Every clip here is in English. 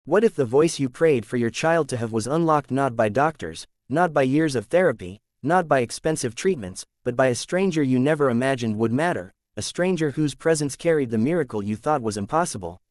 What if the voice you prayed for your child to have was unlocked not by doctors, not by years of therapy, not by expensive treatments, but by a stranger you never imagined would matter, a stranger whose presence carried the miracle you thought was impossible?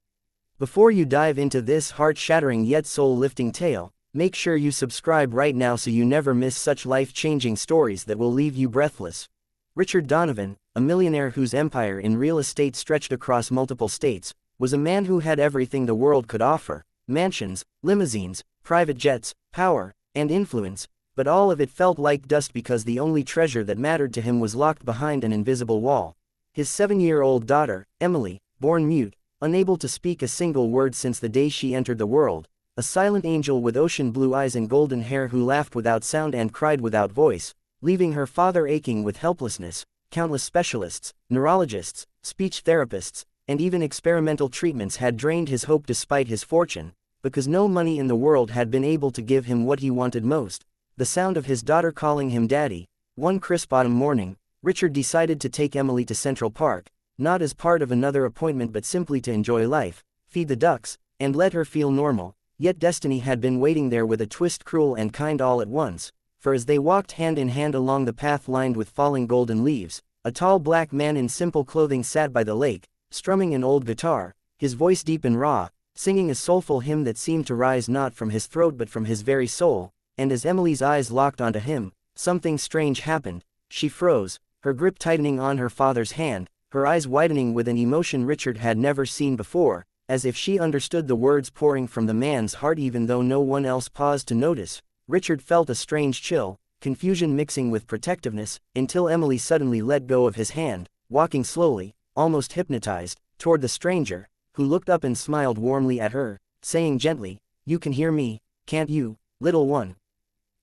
Before you dive into this heart-shattering yet soul-lifting tale, make sure you subscribe right now so you never miss such life-changing stories that will leave you breathless. Richard Donovan, a millionaire whose empire in real estate stretched across multiple states, was a man who had everything the world could offer: mansions, limousines, private jets, power, and influence, but all of it felt like dust because the only treasure that mattered to him was locked behind an invisible wall. His 7-year-old daughter, Emily, born mute, unable to speak a single word since the day she entered the world, a silent angel with ocean blue eyes and golden hair who laughed without sound and cried without voice, leaving her father aching with helplessness. Countless specialists, neurologists, speech therapists, and even experimental treatments had drained his hope despite his fortune, because no money in the world had been able to give him what he wanted most: the sound of his daughter calling him daddy. One crisp autumn morning, Richard decided to take Emily to Central Park, not as part of another appointment but simply to enjoy life, feed the ducks, and let her feel normal. Yet destiny had been waiting there with a twist, cruel and kind all at once, for as they walked hand in hand along the path lined with falling golden leaves, a tall black man in simple clothing sat by the lake, strumming an old guitar, his voice deep and raw, singing a soulful hymn that seemed to rise not from his throat but from his very soul. And as Emily's eyes locked onto him, something strange happened. She froze, her grip tightening on her father's hand, her eyes widening with an emotion Richard had never seen before, as if she understood the words pouring from the man's heart even though no one else paused to notice. Richard felt a strange chill, confusion mixing with protectiveness, until Emily suddenly let go of his hand, walking slowly, almost hypnotized, toward the stranger, who looked up and smiled warmly at her, saying gently, "You can hear me, can't you, little one?"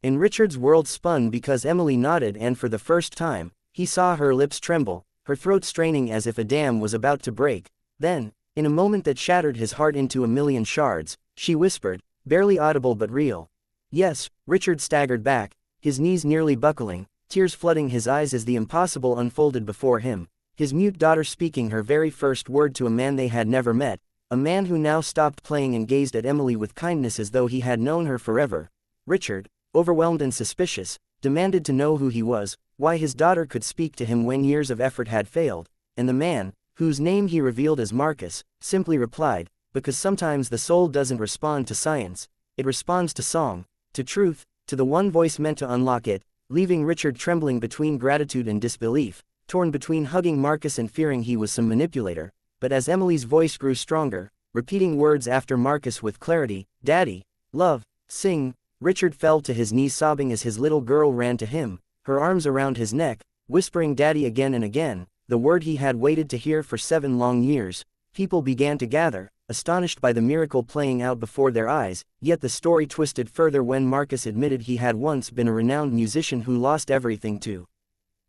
And Richard's world spun because Emily nodded, and for the first time, he saw her lips tremble, her throat straining as if a dam was about to break. Then, in a moment that shattered his heart into a million shards, she whispered, barely audible but real, "Yes." Richard staggered back, his knees nearly buckling, tears flooding his eyes as the impossible unfolded before him. His mute daughter speaking her very first word to a man they had never met, a man who now stopped playing and gazed at Emily with kindness as though he had known her forever. Richard, overwhelmed and suspicious, demanded to know who he was, why his daughter could speak to him when years of effort had failed, and the man, whose name he revealed as Marcus, simply replied, "Because sometimes the soul doesn't respond to science, it responds to song, to truth, to the one voice meant to unlock it," leaving Richard trembling between gratitude and disbelief, torn between hugging Marcus and fearing he was some manipulator. But as Emily's voice grew stronger, repeating words after Marcus with clarity, "Daddy, love, sing," Richard fell to his knees sobbing as his little girl ran to him, her arms around his neck, whispering "Daddy" again and again, the word he had waited to hear for 7 long years. People began to gather, astonished by the miracle playing out before their eyes, yet the story twisted further when Marcus admitted he had once been a renowned musician who lost everything to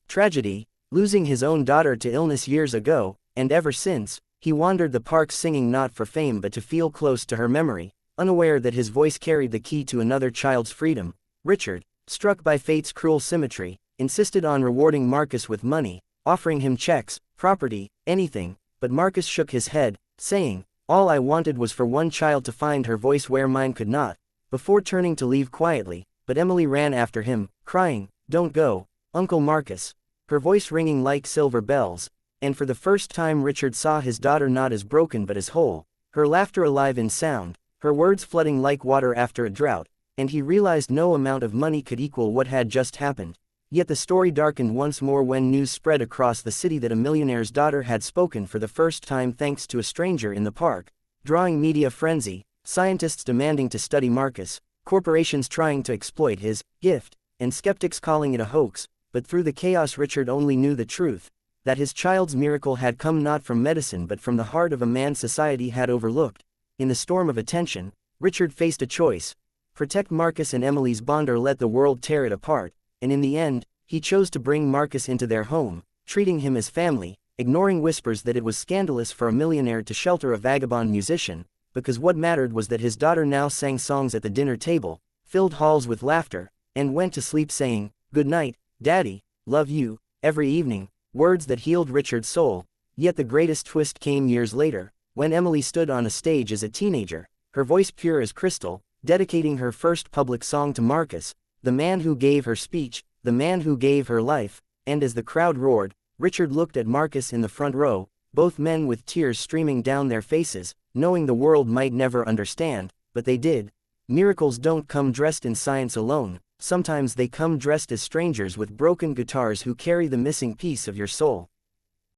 tragedy, losing his own daughter to illness years ago, and ever since, he wandered the parks singing not for fame but to feel close to her memory, unaware that his voice carried the key to another child's freedom. Richard, struck by fate's cruel symmetry, insisted on rewarding Marcus with money, offering him checks, property, anything, but Marcus shook his head, saying, "All I wanted was for one child to find her voice where mine could not," before turning to leave quietly. But Emily ran after him, crying, "Don't go, Uncle Marcus," her voice ringing like silver bells. And for the first time Richard saw his daughter not as broken but as whole, her laughter alive in sound, her words flooding like water after a drought, and he realized no amount of money could equal what had just happened. Yet the story darkened once more when news spread across the city that a millionaire's daughter had spoken for the first time thanks to a stranger in the park, drawing media frenzy, scientists demanding to study Marcus, corporations trying to exploit his gift, and skeptics calling it a hoax. But through the chaos Richard only knew the truth, that his child's miracle had come not from medicine but from the heart of a man society had overlooked. In the storm of attention, Richard faced a choice: protect Marcus and Emily's bond or let the world tear it apart, and in the end, he chose to bring Marcus into their home, treating him as family, ignoring whispers that it was scandalous for a millionaire to shelter a vagabond musician, because what mattered was that his daughter now sang songs at the dinner table, filled halls with laughter, and went to sleep saying, "Good night, Daddy, love you," every evening, words that healed Richard's soul. Yet the greatest twist came years later, when Emily stood on a stage as a teenager, her voice pure as crystal, dedicating her first public song to Marcus, the man who gave her speech, the man who gave her life. And as the crowd roared, Richard looked at Marcus in the front row, both men with tears streaming down their faces, knowing the world might never understand, but they did. Miracles don't come dressed in science alone, sometimes they come dressed as strangers with broken guitars who carry the missing piece of your soul.